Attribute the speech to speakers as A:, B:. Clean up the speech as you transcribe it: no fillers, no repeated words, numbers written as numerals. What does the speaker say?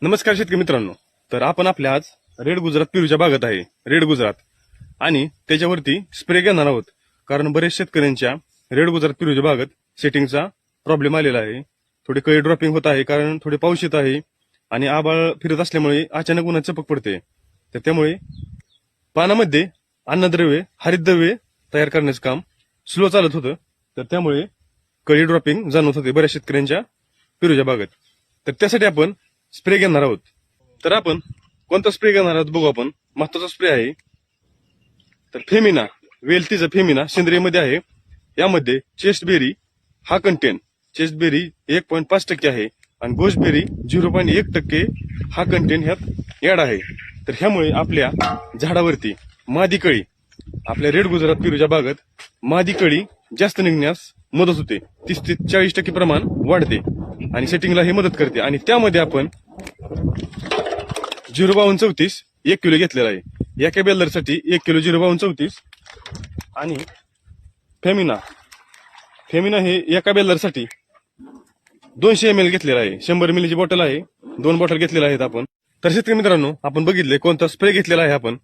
A: नमस्कार शेतकरी मित्रांनो. तर आपण आपल्या आज रेड गुजरात पेरूच्या बागेत आहे, रेड गुजरात, आणि त्याच्यावरती स्प्रे घेणार आहोत. कारण बरेच शेतकऱ्यांच्या रेड गुजरात पेरूच्या बागेत सेटिंगचा प्रॉब्लेम आलेला आहे. थोडी कळी ड्रॉपिंग होत आहे, कारण थोडे पाऊस येत आहे आणि आबाळ फिरत असल्यामुळे अचानक उन्हात चपक पडते. तर त्यामुळे पानामध्ये अन्नद्रव्ये, हरितद्रव्ये तयार करण्याचं काम स्लो चालत होतं. तर त्यामुळे कळी ड्रॉपिंग जाणवत होते बऱ्याच शेतकऱ्यांच्या पेरूच्या बागेत. तर त्यासाठी आपण स्प्रे घेणार आहोत. तर आपण कोणता स्प्रे घेणार आहोत बघू आपण. महत्वाचा स्प्रे आहे तर फेमिना, वेल्थीचा फेमिना सेंद्रियमध्ये आहे. यामध्ये चेस्टबेरी हा कंटेंट, चेस्टबेरी 1.5% आहे आणि गोस्टबेरी 0.1% हा कंटेंट ह्यात ऍड आहे. तर ह्यामुळे आपल्या झाडावरती मादी कळी, आपल्या रेड गुजरात पेरूच्या बागेत मादी कळी जास्त निघण्यास मदत होते. 30 ते 40% प्रमाण वाढते आणि सेटिंगला हे मदत करते. आणि त्यामध्ये आपण 05234 1 किलो घेतलेला आहे. एका बेलरसाठी 1 किलो 05234 आणि फेमिना हे एका बेलरसाठी 200 ml घेतलेला आहे. 100 ml ची बॉटल आहे, 2 बॉटल घेतलेल्या आहेत आपण. तर शेतकरी मित्रांनो, आपण बघितले कोणता स्प्रे घेतलेला आहे आपण.